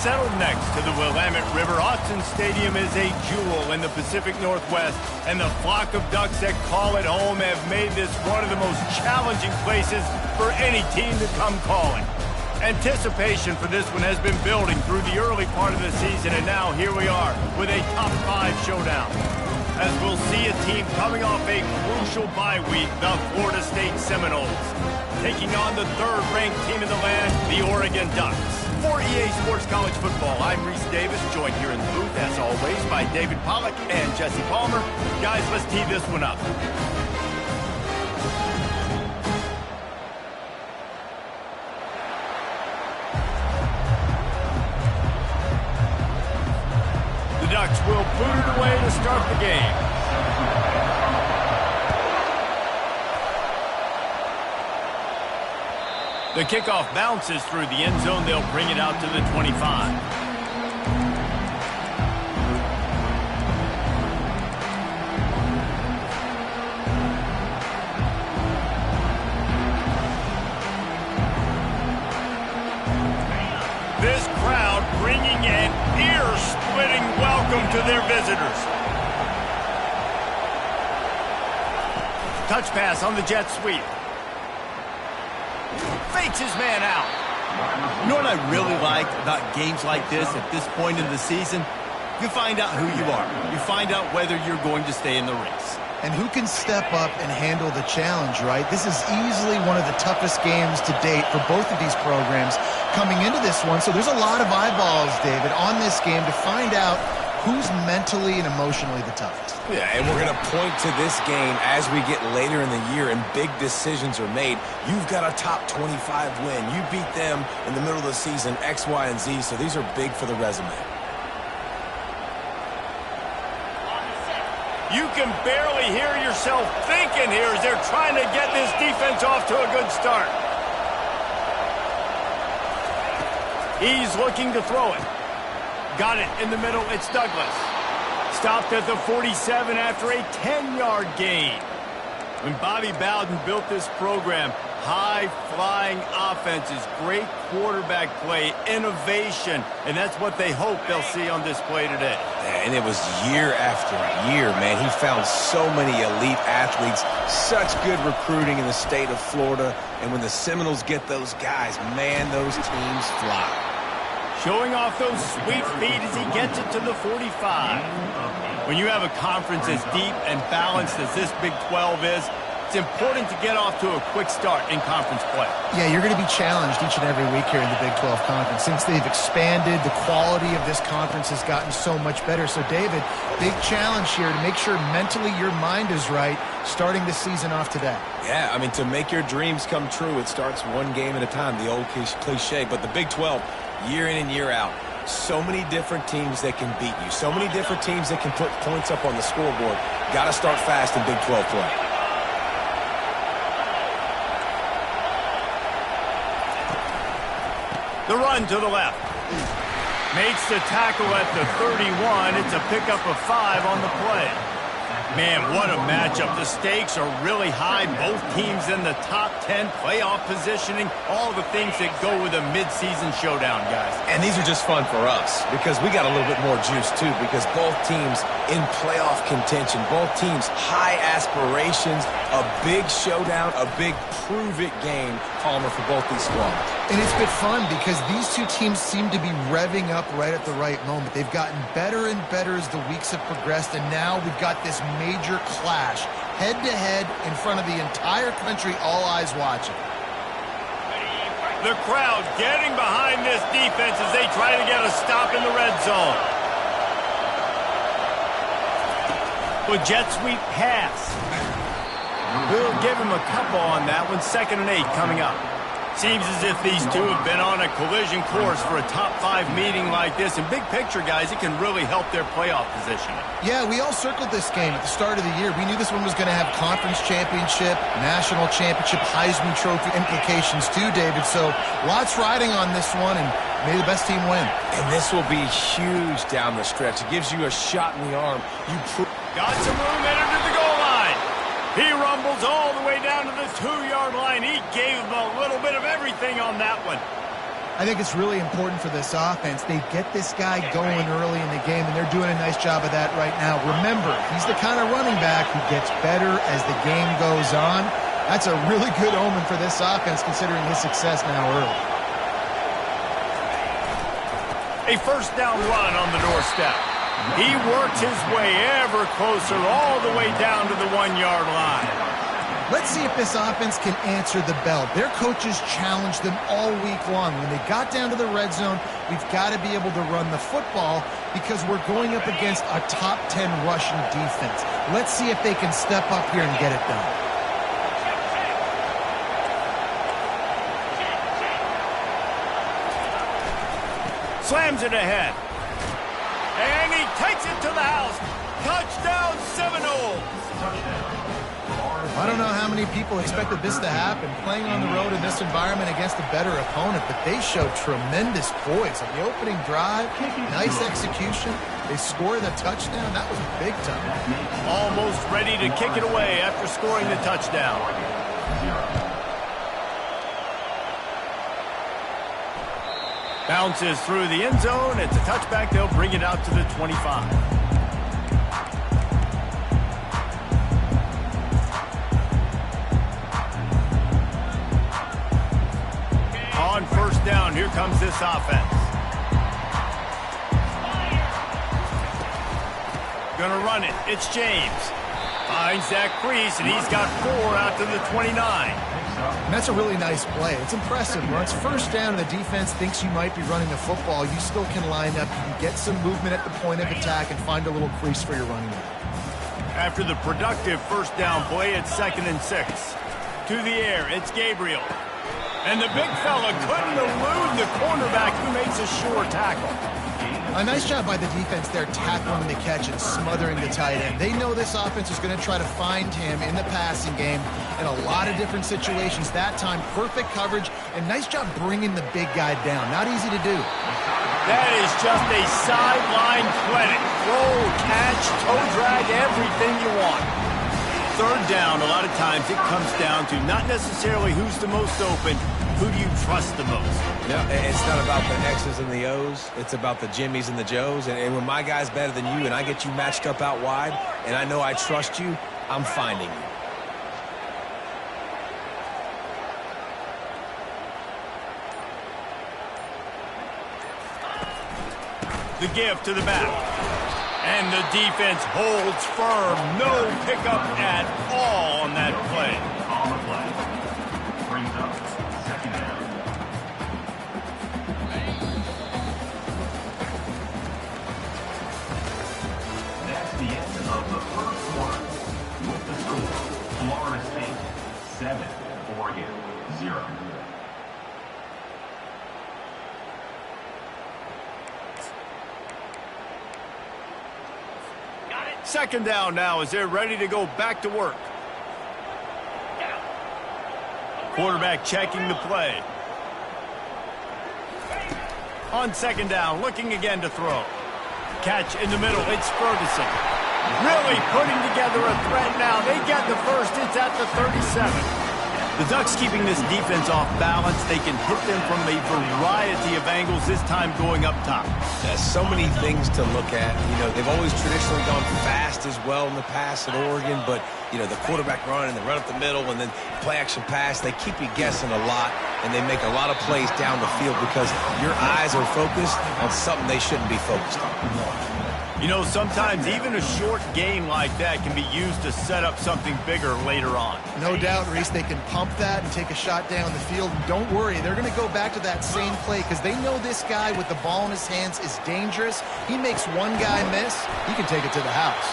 settled next to the Willamette River. Austin Stadium is a jewel in the Pacific Northwest, and the flock of Ducks that call it home have made this one of the most challenging places for any team to come calling. Anticipation for this one has been building through the early part of the season, and now here we are with a top 5 showdown. As we'll see a team coming off a crucial bye week, the Florida State Seminoles, taking on the 3rd-ranked team in the land, the Oregon Ducks. For EA Sports College Football, I'm Reese Davis, joined here in the booth, as always, by David Pollack and Jesse Palmer. Guys, let's tee this one up. The Ducks will boot it away to start the game. The kickoff bounces through the end zone. They'll bring it out to the 25. This crowd bringing an ear-splitting welcome to their visitors. Touch pass on the jet sweep. Fakes his man out. You know what I really like about games like this at this point in the season? You find out who you are. You find out whether you're going to stay in the race. And who can step up and handle the challenge, right? This is easily one of the toughest games to date for both of these programs coming into this one. So there's a lot of eyeballs, David, on this game to find out who's mentally and emotionally the toughest. Yeah, and we're going to point to this game as we get later in the year and big decisions are made. You've got a top 25 win. You beat them in the middle of the season, X, Y, and Z, so these are big for the resume. You can barely hear yourself thinking here as they're trying to get this defense off to a good start. He's looking to throw it. Got it in the middle. It's Douglas. Stopped at the 47 after a 10-yard gain. When Bobby Bowden built this program, high-flying offenses, great quarterback play, innovation, and that's what they hope they'll see on display today. And it was year after year, man. He found so many elite athletes, such good recruiting in the state of Florida, and when the Seminoles get those guys, man, those teams fly. Showing off those sweet feet as he gets it to the 45. When you have a conference as deep and balanced as this Big 12 is, it's important to get off to a quick start in conference play. Yeah, you're going to be challenged each and every week here in the Big 12 Conference. Since they've expanded, the quality of this conference has gotten so much better. So, David, big challenge here to make sure mentally your mind is right starting this season off today. Yeah, I mean, to make your dreams come true, it starts one game at a time, the old cliche. But the Big 12, year in and year out, so many different teams that can beat you, so many different teams that can put points up on the scoreboard. Got to start fast in Big 12 play. The run to the left. Makes the tackle at the 31. It's a pickup of 5 on the play. Man, what a matchup. The stakes are really high. Both teams in the top 10, playoff positioning, all the things that go with a midseason showdown, guys. And these are just fun for us because we got a little bit more juice, too, because both teams in playoff contention, both teams high aspirations, a big showdown, a big prove-it game, Palmer, for both these squads. And it's been fun because these two teams seem to be revving up right at the right moment. They've gotten better and better as the weeks have progressed, and now we've got this major clash, head-to-head in front of the entire country, all eyes watching. The crowd getting behind this defense as they try to get a stop in the red zone. With jet sweep pass. We'll give him a couple on that one. 2nd and 8 coming up. Seems as if these two have been on a collision course for a top 5 meeting like this. And big picture, guys, it can really help their playoff position. Yeah, we all circled this game at the start of the year. We knew this one was going to have conference championship, national championship, Heisman Trophy implications too, David. So lots riding on this one, and may the best team win. And this will be huge down the stretch. It gives you a shot in the arm. Got some room headed to the goal line. He rumbles all the way down to the 2-yard line. He gave him a little bit of everything on that one. I think it's really important for this offense. They get this guy going early in the game, and they're doing a nice job of that right now. Remember, he's the kind of running back who gets better as the game goes on. That's a really good omen for this offense, considering his success now early. A first down run on the doorstep. He works his way ever closer all the way down to the 1-yard line. Let's see if this offense can answer the bell. Their coaches challenged them all week long. When they got down to the red zone, we've got to be able to run the football because we're going up against a top 10 rushing defense. Let's see if they can step up here and get it done. Slams it ahead. And he takes it to the house. Touchdown Seminoles. I don't know how many people expected this to happen, playing on the road in this environment against a better opponent, but they showed tremendous poise. On the opening drive, nice execution. They scored a touchdown. That was big time. Almost ready to kick it away after scoring the touchdown. Bounces through the end zone. It's a touchback. They'll bring it out to the 25. On first down, here comes this offense. Gonna run it. It's James. Finds Zach Priest, and he's got 4 out to the 29. And that's a really nice play. It's impressive. When it's first down and the defense thinks you might be running the football, you still can line up. You can get some movement at the point of attack and find a little crease for your running back. After the productive first down play, it's 2nd and 6. To the air, it's Gabriel. And the big fella couldn't elude the cornerback who makes a sure tackle. A nice job by the defense there, tackling the catch and smothering the tight end. They know this offense is going to try to find him in the passing game in a lot of different situations. That time, perfect coverage, and nice job bringing the big guy down. Not easy to do. That is just a sideline clinic. Throw, catch, toe drag, everything you want. Third down, a lot of times it comes down to not necessarily who's the most open, who do you trust the most? Yeah, it's not about the X's and the O's. It's about the Jimmys and the Joes. And when my guy's better than you and I get you matched up out wide and I know I trust you, I'm finding you. The give to the back. And the defense holds firm. No pickup at all on that play. On the play. Brings up 2nd down. That's the end of the first quarter. With the score, Florida State 7, Oregon 0. Second down now as they're ready to go back to work. Quarterback checking the play. On second down, looking again to throw. Catch in the middle, it's Ferguson. Really putting together a threat now. They get the first, it's at the 37. The Ducks keeping this defense off balance. They can hit them from a variety of angles, this time going up top. There's so many things to look at. You know, they've always traditionally gone fast as well in the past at Oregon, but, you know, the quarterback run and the run up the middle and then play action pass, they keep you guessing a lot, and they make a lot of plays down the field because your eyes are focused on something they shouldn't be focused on. You know, sometimes even a short game like that can be used to set up something bigger later on. No doubt, Reese, they can pump that and take a shot down the field. And don't worry, they're going to go back to that same play because they know this guy with the ball in his hands is dangerous. He makes one guy miss, he can take it to the house.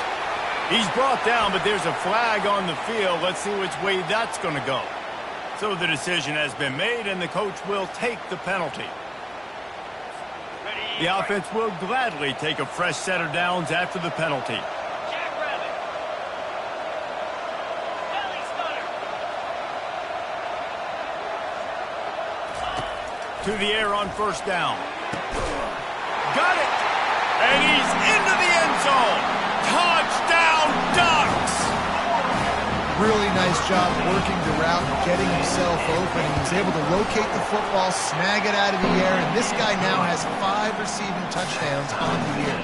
He's brought down, but there's a flag on the field. Let's see which way that's going to go. So the decision has been made, and the coach will take the penalty. The offense will gladly take a fresh set of downs after the penalty. To the air on first down. Got it! And he's into the end zone! Touchdown, Ducks! really nice job working the route and getting himself open. He was able to locate the football, snag it out of the air, and this guy now has 5 receiving touchdowns on the year.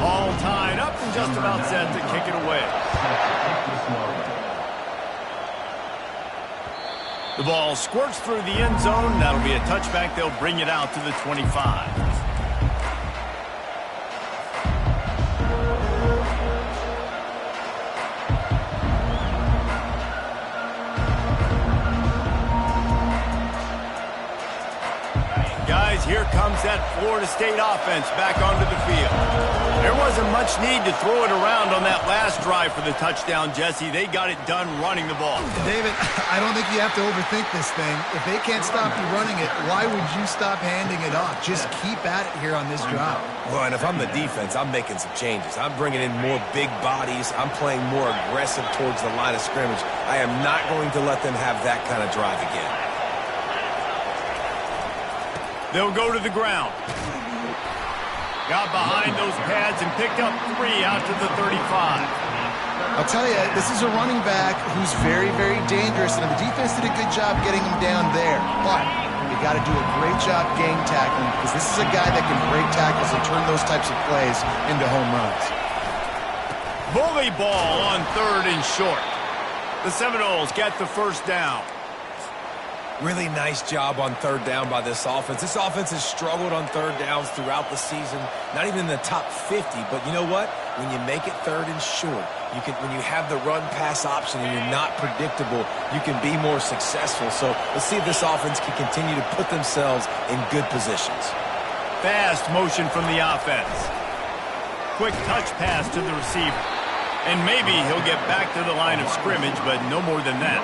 All tied up and just about set to kick it away. The ball squirts through the end zone. That'll be a touchback. They'll bring it out to the 25. Guys, here comes that Florida State offense back onto the field. There wasn't much need to throw it around on that last drive for the touchdown, Jesse. They got it done running the ball. David, I don't think you have to overthink this thing. If they can't stop you running it, why would you stop handing it off? Just keep at it here on this drive. Well, and if I'm the defense, I'm making some changes. I'm bringing in more big bodies. I'm playing more aggressive towards the line of scrimmage. I am not going to let them have that kind of drive again. They'll go to the ground. Got behind those pads and picked up 3 out to the 35. I'll tell you, this is a running back who's very, very dangerous, and the defense did a good job getting him down there. But you got to do a great job gang tackling, because this is a guy that can break tackles and turn those types of plays into home runs. Bully ball on 3rd and short. The Seminoles get the first down. Really nice job on 3rd down by this offense. This offense has struggled on 3rd downs throughout the season. Not even in the top 50, but you know what? When you make it 3rd and short, when you have the run-pass option and you're not predictable, you can be more successful. So let's see if this offense can continue to put themselves in good positions. Fast motion from the offense. Quick touch pass to the receiver. And maybe he'll get back to the line of scrimmage, but no more than that.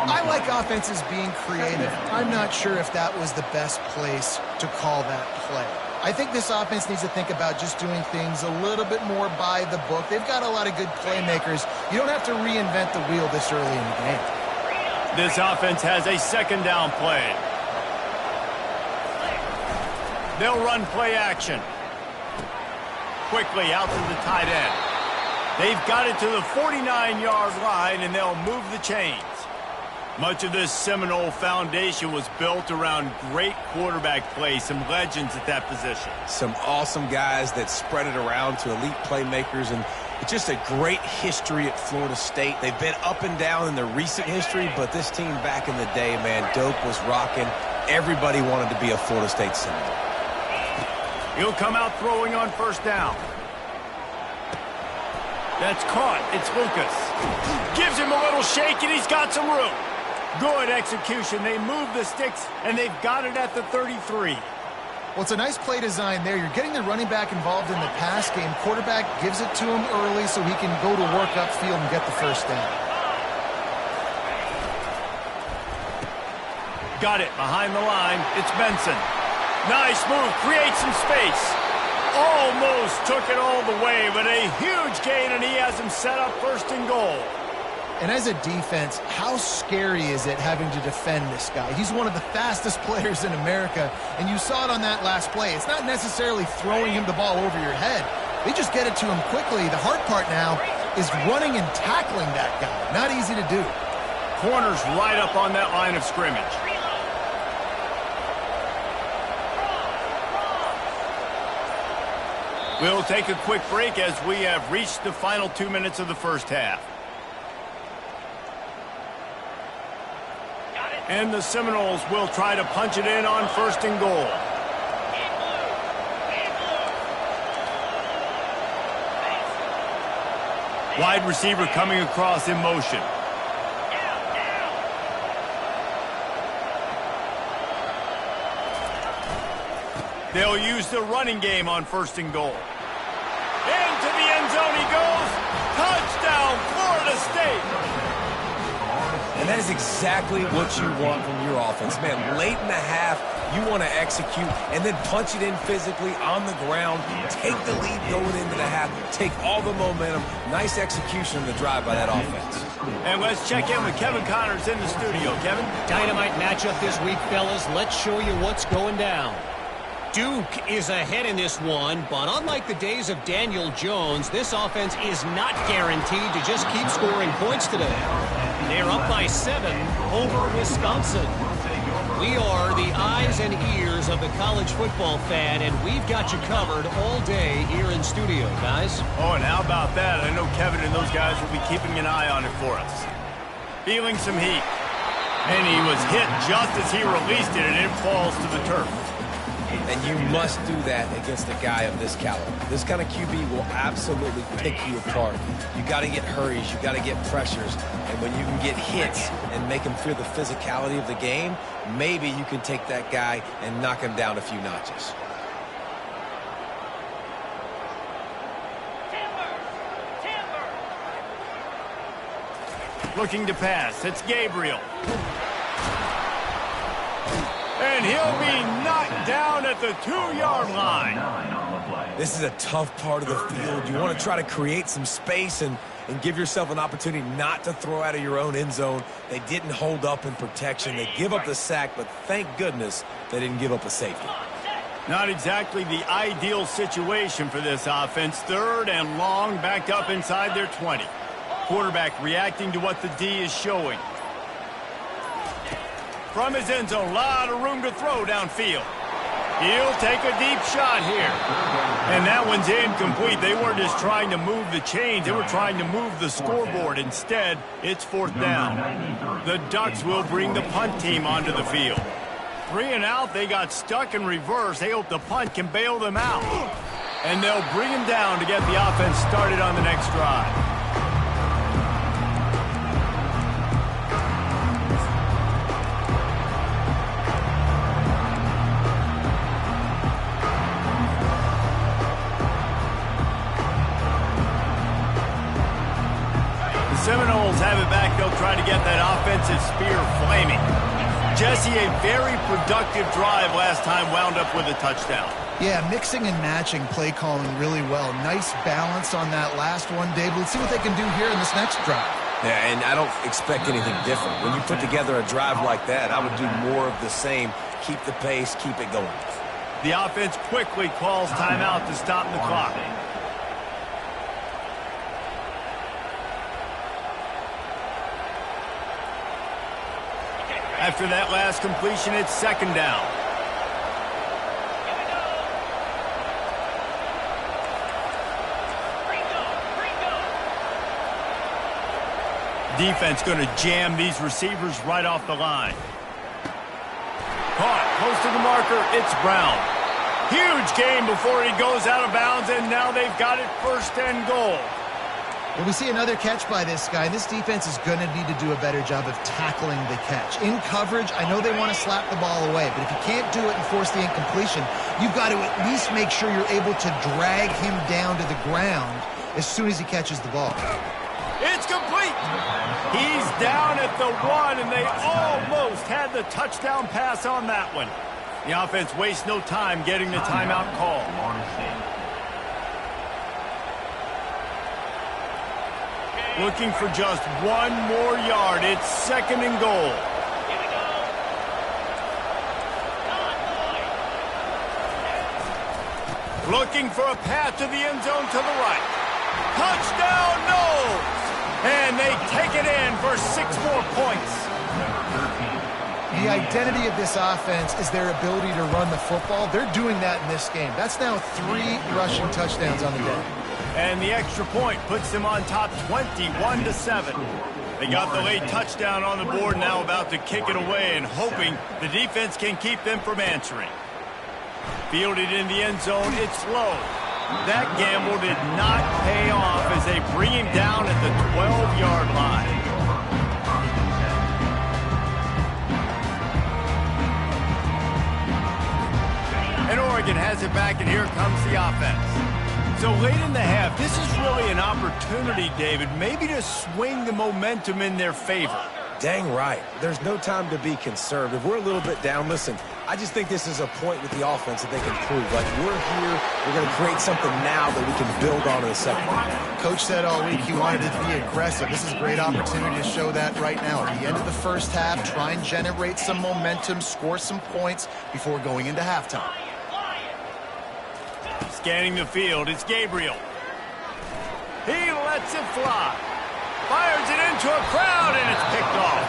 I like offenses being creative. I'm not sure if that was the best place to call that play. I think this offense needs to think about just doing things a little bit more by the book. They've got a lot of good playmakers. You don't have to reinvent the wheel this early in the game. This offense has a 2nd down play. They'll run play action. Quickly out to the tight end. They've got it to the 49-yard line, and they'll move the chains. Much of this Seminole foundation was built around great quarterback play, some legends at that position. Some awesome guys that spread it around to elite playmakers, and it's just a great history at Florida State. They've been up and down in their recent history, but this team back in the day, man, dope was rocking. Everybody wanted to be a Florida State Seminole. He'll come out throwing on 1st down. That's caught. It's Lucas. Gives him a little shake, and he's got some room. Good execution. They move the sticks, and they've got it at the 33. Well, it's a nice play design there. You're getting the running back involved in the pass game. Quarterback gives it to him early so he can go to work upfield and get the 1st down. Got it behind the line. It's Benson. Nice move. Creates some space. Almost took it all the way, but a huge gain, and he has him set up 1st and goal. And as a defense, how scary is it having to defend this guy? He's one of the fastest players in America, and you saw it on that last play. It's not necessarily throwing him the ball over your head. They just get it to him quickly. The hard part now is running and tackling that guy. Not easy to do. Corners right up on that line of scrimmage. We'll take a quick break as we have reached the final 2 minutes of the 1st half. And the Seminoles will try to punch it in on 1st and goal. Wide receiver coming across in motion. They'll use the running game on 1st and goal. Into the end zone he goes. Touchdown, Florida State. And that is exactly what you want from your offense. Man, late in the half, you want to execute and then punch it in physically on the ground. Take the lead going into the half. Take all the momentum. Nice execution of the drive by that offense. And let's check in with Kevin Connors in the studio. Kevin? Dynamite matchup this week, fellas. Let's show you what's going down. Duke is ahead in this one, but unlike the days of Daniel Jones, this offense is not guaranteed to just keep scoring points today. They're up by 7 over Wisconsin. We are the eyes and ears of the college football fan, and we've got you covered all day here in studio, guys. Oh, and how about that? I know Kevin and those guys will be keeping an eye on it for us. Feeling some heat. And he was hit just as he released it, and it falls to the turf. And you must do that against a guy of this caliber. This kind of QB will absolutely pick you apart. You got to get hurries. You got to get pressures. And when you can get hits and make him feel the physicality of the game, maybe you can take that guy and knock him down a few notches. Looking to pass. It's Gabriel. And he'll be knocked down at the 2-yard line. This is a tough part of the field. You want to try to create some space and give yourself an opportunity not to throw out of your own end zone. They didn't hold up in protection. They give up the sack, but thank goodness they didn't give up a safety. Not exactly the ideal situation for this offense. 3rd and long, backed up inside their 20. Quarterback reacting to what the D is showing. From his end zone, a lot of room to throw downfield. He'll take a deep shot here. And that one's incomplete. They weren't just trying to move the chains. They were trying to move the scoreboard. Instead, it's 4th down. The Ducks will bring the punt team onto the field. 3 and out, they got stuck in reverse. They hope the punt can bail them out. And they'll bring him down to get the offense started on the next drive. Seminoles have it back. They'll try to get that offensive spear flaming. Jesse, a very productive drive last time, wound up with a touchdown. Yeah, mixing and matching play calling really well. Nice balance on that last one, Dave. Let's see what they can do here in this next drive. Yeah, and I don't expect anything different. When you put together a drive like that, I would do more of the same. Keep the pace, keep it going. The offense quickly calls timeout to stop the clock. After that last completion, it's 2nd down. Defense going to jam these receivers right off the line. Caught close to the marker. It's Brown. Huge gain before he goes out of bounds, and now they've got it 1st and goal. Well, we see another catch by this guy. This defense is going to need to do a better job of tackling the catch. In coverage, I know they want to slap the ball away, but if you can't do it and force the incompletion, you've got to at least make sure you're able to drag him down to the ground as soon as he catches the ball. It's complete. He's down at the 1, and they almost had the touchdown pass on that one. The offense wastes no time getting the timeout call. Looking for just 1 more yard. It's 2nd and goal. Looking for a path to the end zone to the right. Touchdown, no! And they take it in for 6 more points. The identity of this offense is their ability to run the football. They're doing that in this game. That's now 3 rushing touchdowns on the day. And the extra point puts them on top 21-7. They got the late touchdown on the board, now about to kick it away and hoping the defense can keep them from answering. Fielded in the end zone, it's low. That gamble did not pay off as they bring him down at the 12-yard line. And Oregon has it back, and here comes the offense. So late in the half, this is really an opportunity, David, maybe to swing the momentum in their favor. Dang right. There's no time to be conservative. We're a little bit down. Listen, I just think this is a point with the offense that they can prove. Like, we're here, we're going to create something now that we can build on in the second half. Coach said all week he wanted it to be aggressive. This is a great opportunity to show that right now. At the end of the first half, try and generate some momentum, score some points before going into halftime. Scanning the field, it's Gabriel. He lets it fly. Fires it into a crowd, and it's picked off.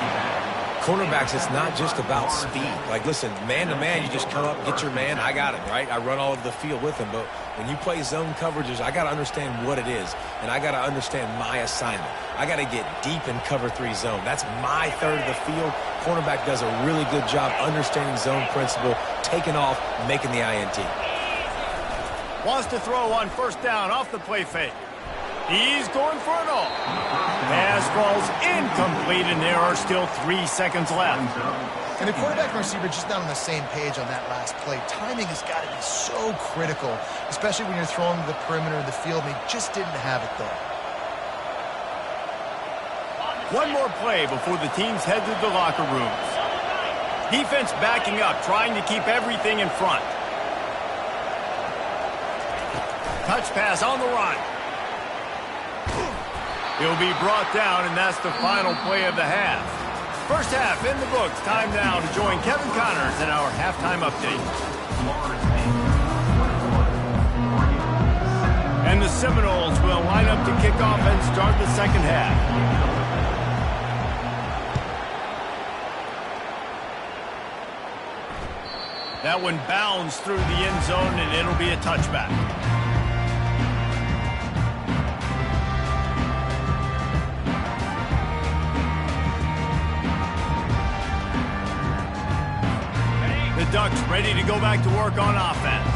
Cornerbacks, it's not just about speed. Like, listen, man-to-man, you just come up, get your man, I got him, right? I run all over the field with him. But when you play zone coverages, I got to understand what it is, and I got to understand my assignment. I got to get deep in cover 3 zone. That's my third of the field. Cornerback does a really good job understanding zone principle, taking off, making the INT. Wants to throw on first down off the play fake. He's going for it all. Pass falls incomplete, and there are still 3 seconds left. And the quarterback and receiver just not on the same page on that last play. Timing has got to be so critical, especially when you're throwing to the perimeter of the field, and he just didn't have it there. One more play before the teams head to the locker rooms. Defense backing up, trying to keep everything in front. Touch pass on the run. He'll be brought down, and that's the final play of the half. First half in the books. Time now to join Kevin Connors in our halftime update. And the Seminoles will line up to kick off and start the second half. That one bounds through the end zone, and it'll be a touchback. The Ducks ready to go back to work on offense.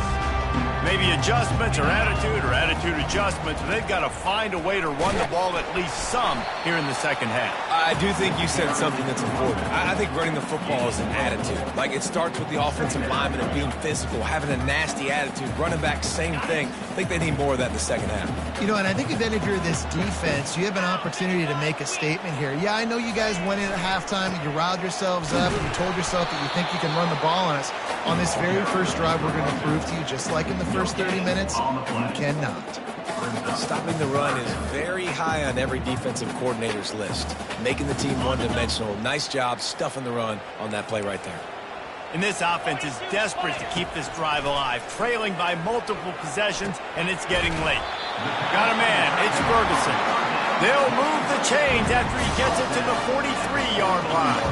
Maybe adjustments or attitude adjustments. They've got to find a way to run the ball at least some here in the second half. I do think you said something that's important. I think running the football is an attitude. Like, it starts with the offensive lineman and being physical, having a nasty attitude. Running back, same thing. I think they need more of that in the second half. You know, and I think if any of you're this defense, you have an opportunity to make a statement here. Yeah, I know you guys went in at halftime and you riled yourselves up and you told yourself that you think you can run the ball on us. On this very first drive, we're going to prove to you, just like in the first 30 minutes, you cannot. Stopping the run is very high on every defensive coordinator's list. Making the team one-dimensional. Nice job stuffing the run on that play right there. And this offense is desperate to keep this drive alive, trailing by multiple possessions, and it's getting late. Got a man. It's Ferguson. They'll move the chains after he gets it to the 43-yard line.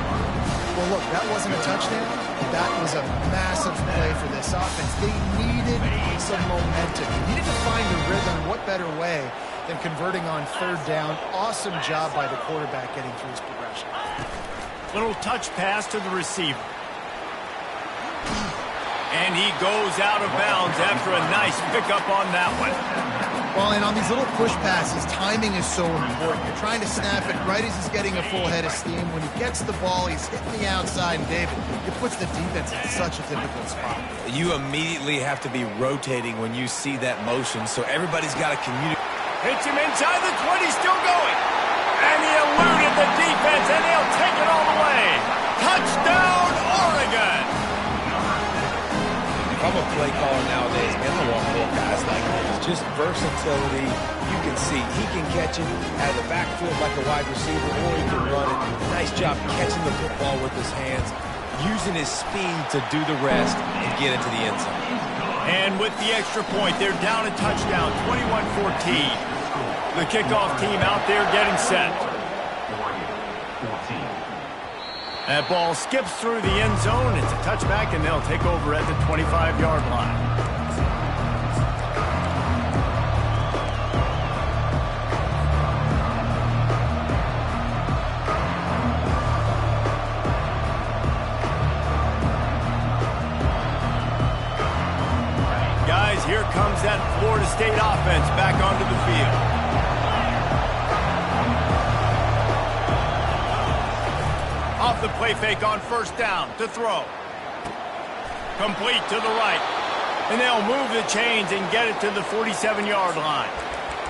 Well, look, that wasn't a touchdown. That was a massive play for this offense. They needed some momentum. They needed to find a rhythm. What better way than converting on third down? Awesome job by the quarterback getting through his progression. Little touch pass to the receiver. And he goes out of bounds after a nice pickup on that one. Well, and on these little push passes, timing is so important. You're trying to snap it right as he's getting a full head of steam. When he gets the ball, he's hitting the outside. And, David, it puts the defense in such a difficult spot. You immediately have to be rotating when you see that motion, so everybody's got to communicate. Hits him inside the 20, still going. And he eluded the defense, and they'll take it all the way. Touchdown, Oregon! If I'm a play caller nowadays, man, I want more guys like this. Just versatility. You can see he can catch it out of the backfield like a wide receiver, or he can run it. Nice job catching the football with his hands, using his speed to do the rest and get into the end zone. And with the extra point, they're down a touchdown, 21-14. The kickoff team out there getting set. That ball skips through the end zone. It's a touchback, and they'll take over at the 25-yard line. Guys, here comes that Florida State offense back onto the field. Off the play fake on first down to throw. Complete to the right. And they'll move the chains and get it to the 47-yard line.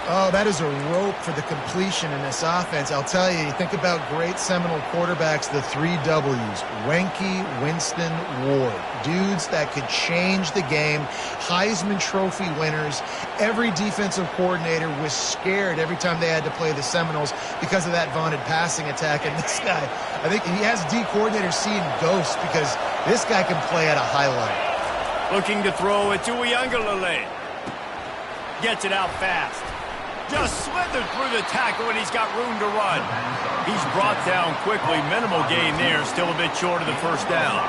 Oh, that is a rope for the completion in this offense. I'll tell you, you think about great Seminole quarterbacks, the 3 W's. Wenke, Winston, Ward. Dudes that could change the game. Heisman Trophy winners. Every defensive coordinator was scared every time they had to play the Seminoles because of that vaunted passing attack. And this guy, I think he has D coordinators seeing ghosts because this guy can play at a high level. Looking to throw it to Uiagalelei. Gets it out fast. Just slithered through the tackle, and he's got room to run. He's brought down quickly. Minimal gain there. Still a bit short of the first down.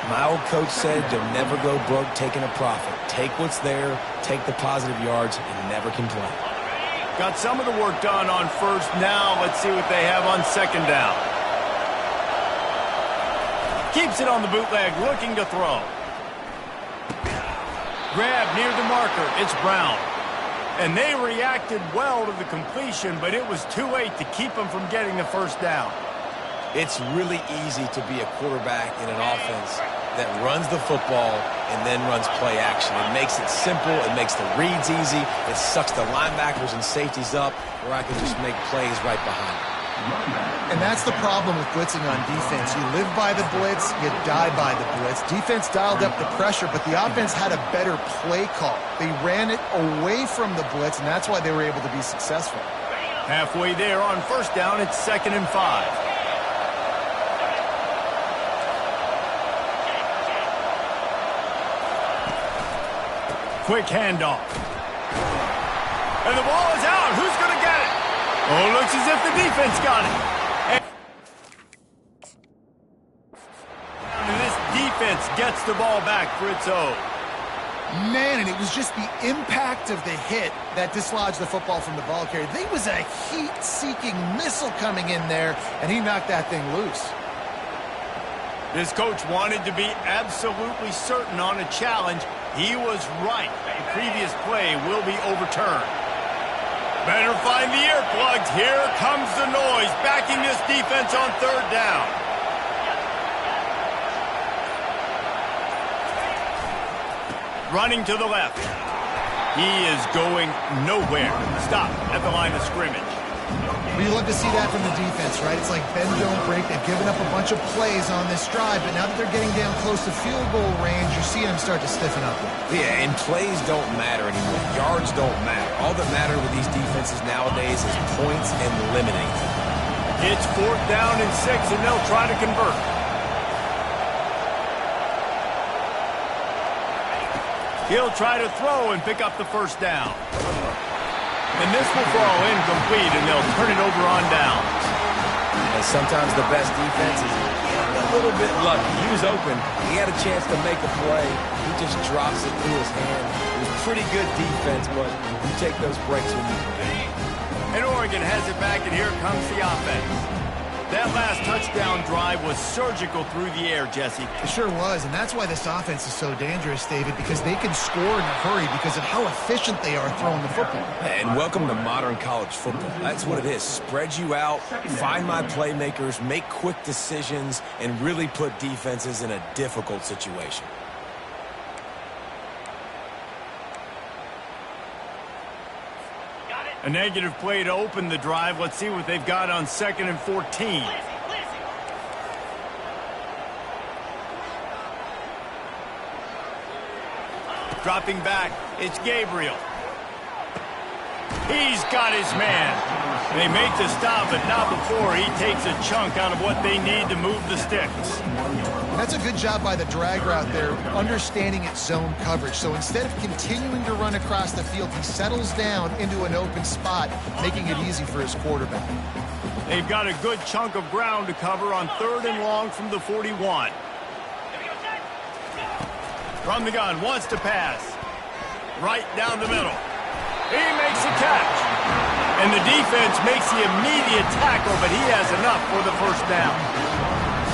My old coach said you'll never go broke taking a profit. Take what's there, take the positive yards, and never complain. Got some of the work done on first. Now let's see what they have on second down. Keeps it on the bootleg, looking to throw. Grab near the marker. It's Brown. And they reacted well to the completion, but it was too late to keep them from getting the first down. It's really easy to be a quarterback in an offense that runs the football and then runs play action. It makes it simple. It makes the reads easy. It sucks the linebackers and safeties up where I can just make plays right behind them. And that's the problem with blitzing on defense. You live by the blitz, you die by the blitz. Defense dialed up the pressure, but the offense had a better play call. They ran it away from the blitz, and that's why they were able to be successful. Halfway there on first down, it's 2nd and 5. Quick handoff. And the ball is out. Who's going to get it? Oh, looks as if the defense got it. And this defense gets the ball back for its own. Man, and it was just the impact of the hit that dislodged the football from the ball carrier. There was a heat-seeking missile coming in there, and he knocked that thing loose. This coach wanted to be absolutely certain on a challenge. He was right. The previous play will be overturned. Better find the earplugs. Here comes the noise, backing this defense on third down. Running to the left. He is going nowhere. Stop at the line of scrimmage. Well, you love to see that from the defense, right? It's like bend, don't break. They've given up a bunch of plays on this drive, but now that they're getting down close to field goal range, you're seeing them start to stiffen up. Yeah, and plays don't matter anymore. Yards don't matter. All that matter with these defenses nowadays is points and limiting them. It's 4th down and 6, and they'll try to convert. He'll try to throw and pick up the first down. And this will fall incomplete, and they'll turn it over on downs. And sometimes the best defense is a little bit lucky. He was open. He had a chance to make a play. He just drops it through his hand. It was pretty good defense, but you take those breaks when you can. And Oregon has it back, and here comes the offense. That last touchdown drive was surgical through the air, Jesse. It sure was, and that's why this offense is so dangerous, David, because they can score in a hurry because of how efficient they are throwing the football. And welcome to modern college football. That's what it is. Spread you out, find my playmakers, make quick decisions, and really put defenses in a difficult situation. A negative play to open the drive. Let's see what they've got on 2nd and 14. Dropping back, it's Gabriel. He's got his man. They make the stop, but not before he takes a chunk out of what they need to move the sticks. That's a good job by the drag route there, understanding its zone coverage. So instead of continuing to run across the field, he settles down into an open spot, making it easy for his quarterback. They've got a good chunk of ground to cover on 3rd and long from the 41. From the gun, wants to pass. Right down the middle. He makes a catch. And the defense makes the immediate tackle, but he has enough for the first down.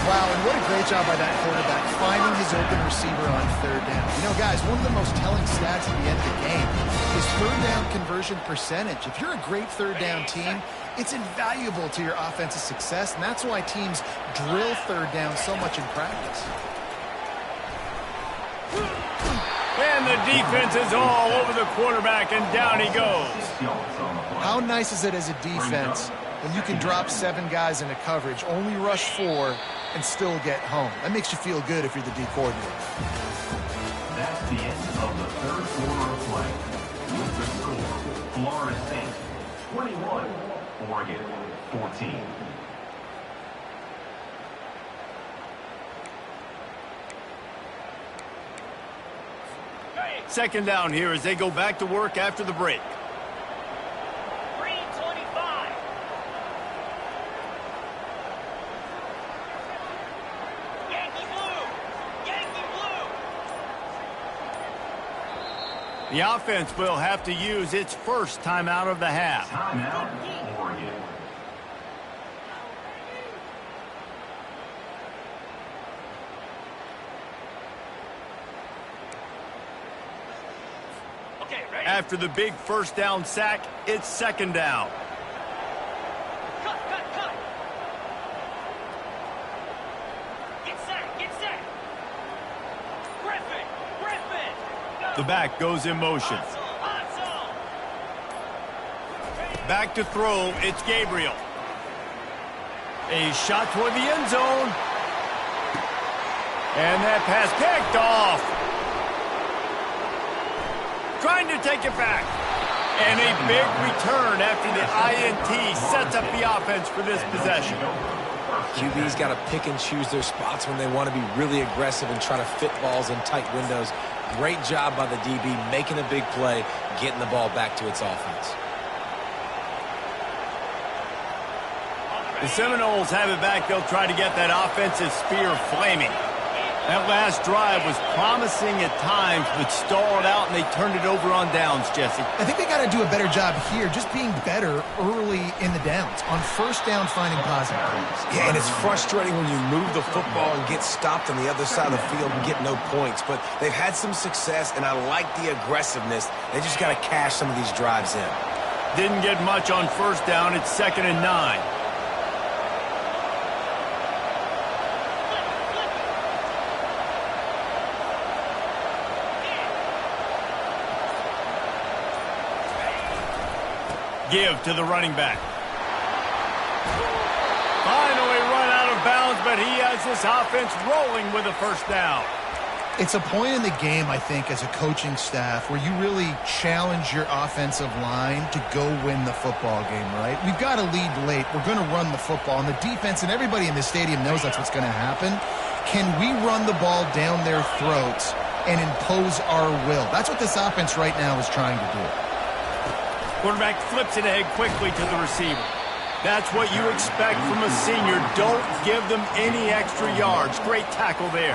Wow, and what a great job by that quarterback, finding his open receiver on 3rd down. You know, guys, one of the most telling stats at the end of the game is 3rd down conversion percentage. If you're a great 3rd down team, it's invaluable to your offensive success, and that's why teams drill 3rd down so much in practice. And the defense is all over the quarterback, and down he goes. How nice is it as a defense when you can drop 7 guys into coverage, only rush 4, and still get home? That makes you feel good if you're the D coordinator. That's the end of the 3rd quarter of play. With the score, Florida State 21, Oregon 14. second down here as they go back to work after the break. 3:25. Yankee blue. Yankee blue. The offense will have to use its first timeout of the half. Timeout, Oregon. Okay, ready? After the big first down sack, it's second down. Cut. Get set. Griffin. The back goes in motion. Hustle. Back to throw, it's Gabriel. A shot toward the end zone. And that pass picked off. Trying to take it back. And a big return after the INT sets up the offense for this possession. QB's got to pick and choose their spots when they want to be really aggressive and try to fit balls in tight windows. Great job by the DB making a big play, getting the ball back to its offense. The Seminoles have it back. They'll try to get that offensive spear flaming. That last drive was promising at times, but stalled out, and they turned it over on downs, Jesse. I think they got to do a better job here, just being better early in the downs. On first down, finding positive plays. Yeah, and it's frustrating when you move the football and get stopped on the other side of the field and get no points. But they've had some success, and I like the aggressiveness. They just got to cash some of these drives in. Didn't get much on first down. It's 2nd and 9. Give to the running back. Finally run out of bounds, but he has this offense rolling with a first down. It's a point in the game, I think, as a coaching staff where you really challenge your offensive line to go win the football game, right? We've got to lead late. We're going to run the football, and the defense and everybody in the stadium knows that's what's going to happen. Can we run the ball down their throats and impose our will? That's what this offense right now is trying to do. Quarterback flips it ahead quickly to the receiver. That's what you expect from a senior. Don't give them any extra yards. Great tackle there.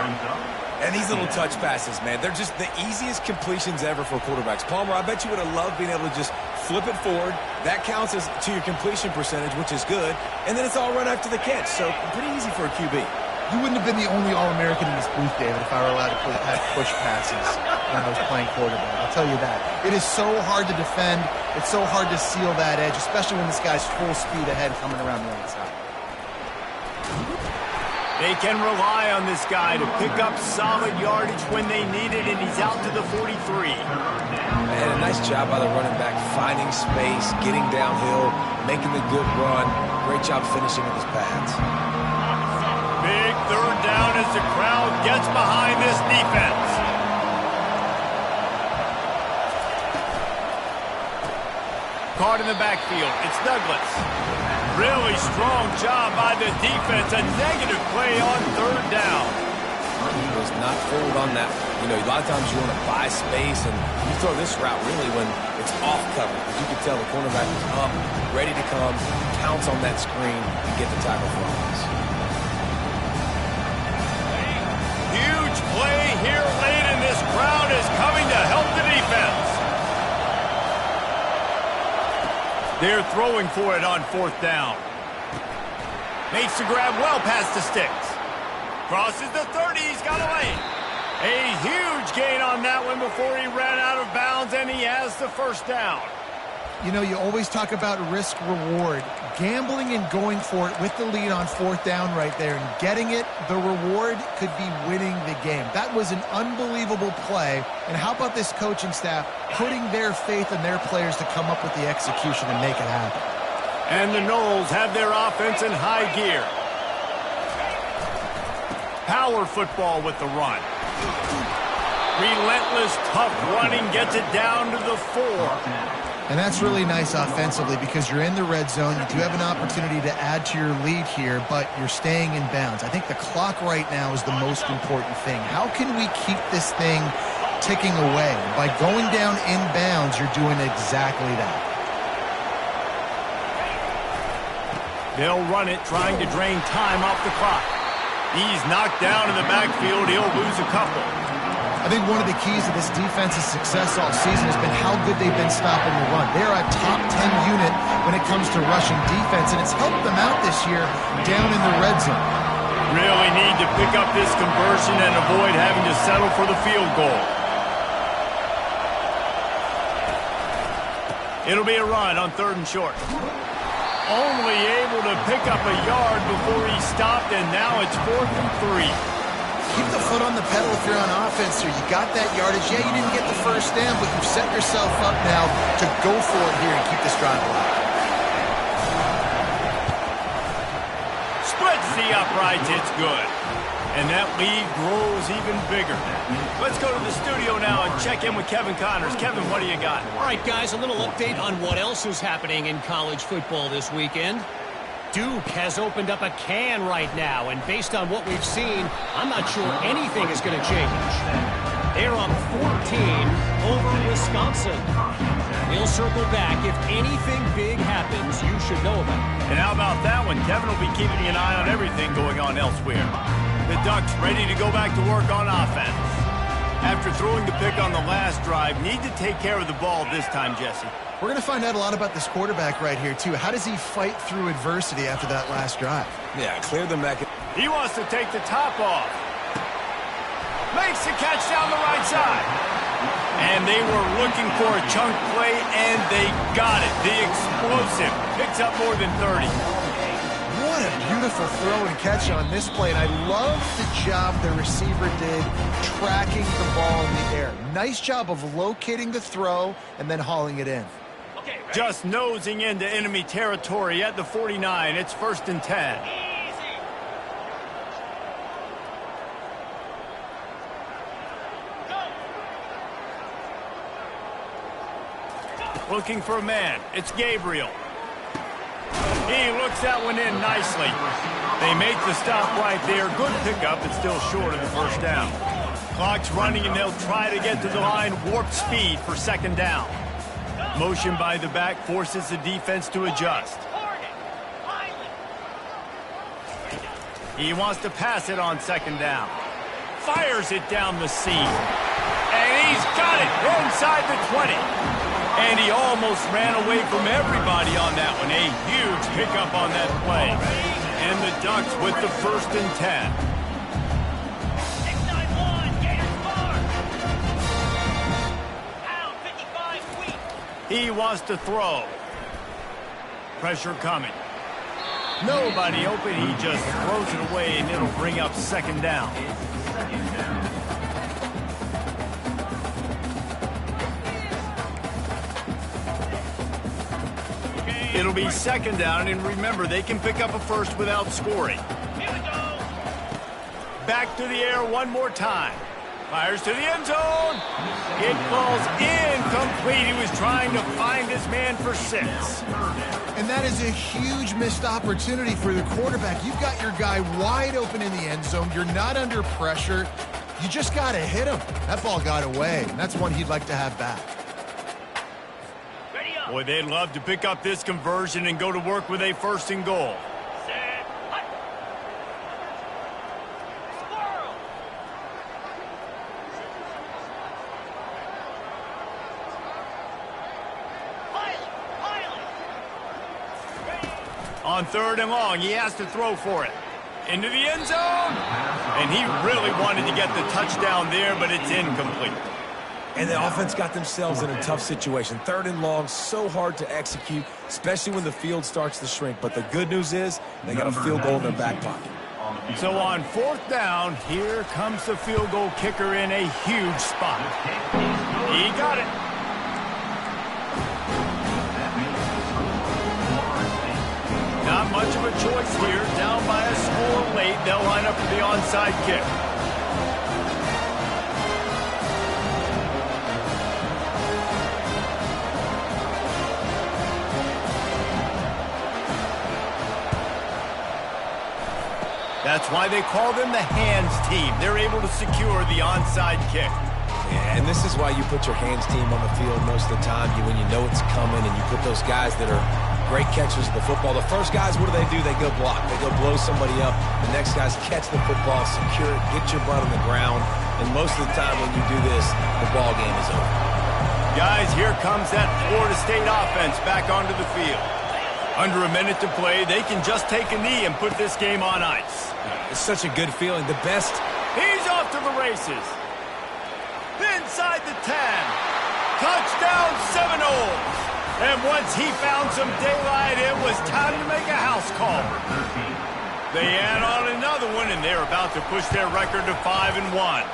And these little touch passes, man, they're just the easiest completions ever for quarterbacks. Palmer, I bet you would have loved being able to just flip it forward. That counts as to your completion percentage, which is good. And then it's all run after the catch. So pretty easy for a QB. You wouldn't have been the only All-American in this booth, David, if I were allowed to have push passes when I was playing quarterback. I'll tell you that. It is so hard to defend. It's so hard to seal that edge, especially when this guy's full speed ahead coming around the outside. They can rely on this guy to pick up solid yardage when they need it, and he's out to the 43. Man, a nice job by the running back, finding space, getting downhill, making the good run. Great job finishing with his pads. Big third down as the crowd gets behind this defense. Caught in the backfield. It's Douglas. Really strong job by the defense. A negative play on third down. He was not fooled on that. You know, a lot of times you want to buy space, and you throw this route really when it's off cover. Because you can tell the cornerback is up, ready to come, counts on that screen, and get the tackle for offense. Huge play here late, and this crowd is coming to help the defense. They're throwing for it on fourth down. Makes the grab well past the sticks. Crosses the 30, he's got a lane. A huge gain on that one before he ran out of bounds, and he has the first down. You know, you always talk about risk-reward. Gambling and going for it with the lead on fourth down right there and getting it, the reward could be winning the game. That was an unbelievable play. And how about this coaching staff putting their faith in their players to come up with the execution and make it happen? And the Noles have their offense in high gear. Power football with the run. Relentless, tough running gets it down to the 4. And that's really nice offensively because you're in the red zone. You do have an opportunity to add to your lead here, but you're staying in bounds. I think the clock right now is the most important thing. How can we keep this thing ticking away. By going down inbounds, you're doing exactly that. They'll run it, trying to drain time off the clock. He's knocked down in the backfield. He'll lose a couple. I think one of the keys to this defense's success all season has been how good they've been stopping the run. They're a top 10 unit when it comes to rushing defense, and it's helped them out this year down in the red zone. Really need to pick up this conversion and avoid having to settle for the field goal. It'll be a run on 3rd and short. Only able to pick up a yard before he stopped, and now it's 4th and 3. Keep the foot on the pedal if you're on offense here. You got that yardage. Yeah, you didn't get the first down, but you've set yourself up now to go for it here and keep this drive alive. Splits the uprights. It's good. And that lead grows even bigger. Let's go to the studio now and check in with Kevin Connors. Kevin, what do you got? All right, guys, a little update on what else is happening in college football this weekend. Duke has opened up a can right now, and based on what we've seen, I'm not sure anything is going to change. They're up 14 over Wisconsin. We'll circle back. If anything big happens, you should know about it. And how about that one? Kevin will be keeping an eye on everything going on elsewhere. The Ducks ready to go back to work on offense. After throwing the pick on the last drive, need to take care of the ball this time, Jesse. We're going to find out a lot about this quarterback right here, too. How does he fight through adversity after that last drive? Yeah, clear the mecha. He wants to take the top off. Makes the catch down the right side. And they were looking for a chunk play, and they got it. The explosive picks up more than 30. What a beautiful throw and catch on this play, and I love the job the receiver did tracking the ball in the air. Nice job of locating the throw and then hauling it in. Just nosing into enemy territory at the 49. It's 1st and 10. Looking for a man. It's Gabriel. He looks that one in nicely. They make the stop right there. Good pickup, but still short of the first down. Clock's running, and they'll try to get to the line. Warp speed for 2nd down. Motion by the back forces the defense to adjust. He wants to pass it on 2nd down. Fires it down the seam. And he's got it inside the 20. And he almost ran away from everybody on that one. A huge pickup on that play. And the Ducks with the 1st and 10. He wants to throw. Pressure coming. Nobody open. He just throws it away, and it'll bring up 2nd down. It'll be 2nd down, and remember, they can pick up a first without scoring. Back to the air one more time. Fires to the end zone. It falls incomplete. He was trying to find his man for 6. And that is a huge missed opportunity for the quarterback. You've got your guy wide open in the end zone. You're not under pressure. You just got to hit him. That ball got away, and that's one he'd like to have back. Boy, they'd love to pick up this conversion and go to work with a 1st and goal. On 3rd and long, he has to throw for it. Into the end zone. And he really wanted to get the touchdown there, but it's incomplete. And the offense got themselves in a tough situation. 3rd and long, so hard to execute, especially when the field starts to shrink. But the good news is they got a field goal in their back pocket. So on 4th down, here comes the field goal kicker in a huge spot. He got it. Not much of a choice here. Down by a score late, they'll line up for the onside kick. That's why they call them the hands team. They're able to secure the onside kick. And this is why you put your hands team on the field most of the time when you know it's coming, and you put those guys that are great catchers of the football. The first guys, what do? They go block. They go blow somebody up. The next guys catch the football, secure it, get your butt on the ground. And most of the time when you do this, the ball game is over. Guys, here comes that Florida State offense back onto the field. Under a minute to play, they can just take a knee and put this game on ice. It's such a good feeling. The best. He's off to the races. Inside the 10. Touchdown Seminoles. And once he found some daylight, it was time to make a house call. They add on another one, and they're about to push their record to 5-1.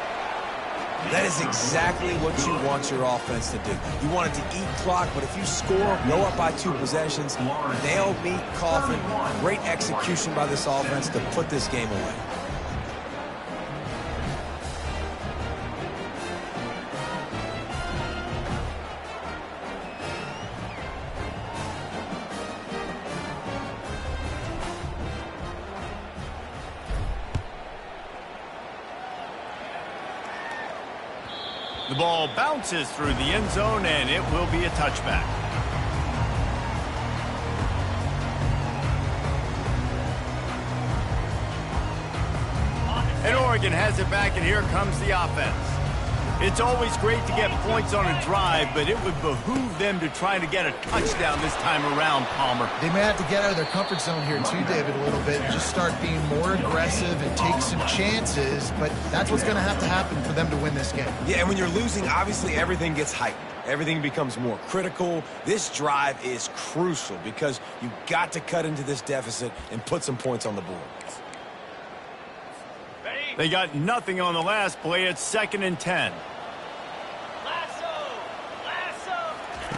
That is exactly what you want your offense to do. You want it to eat clock, but if you score, go up by 2 possessions, nail, meet, coffin, great execution by this offense to put this game away. The ball bounces through the end zone, and it will be a touchback. And Oregon has it back, and here comes the offense. It's always great to get points on a drive, but it would behoove them to try to get a touchdown this time around, Palmer. They may have to get out of their comfort zone here too, David, a little bit, and just start being more aggressive and take some chances, but that's what's going to have to happen for them to win this game. Yeah, and when you're losing, obviously everything gets heightened. Everything becomes more critical. This drive is crucial because you've got to cut into this deficit and put some points on the board. They got nothing on the last play. It's 2nd and 10.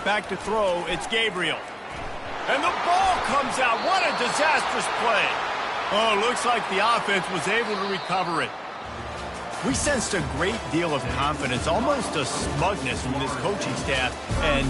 Back to throw. It's Gabriel. And the ball comes out. What a disastrous play. Oh, looks like the offense was able to recover it. We sensed a great deal of confidence, almost a smugness from this coaching staff, and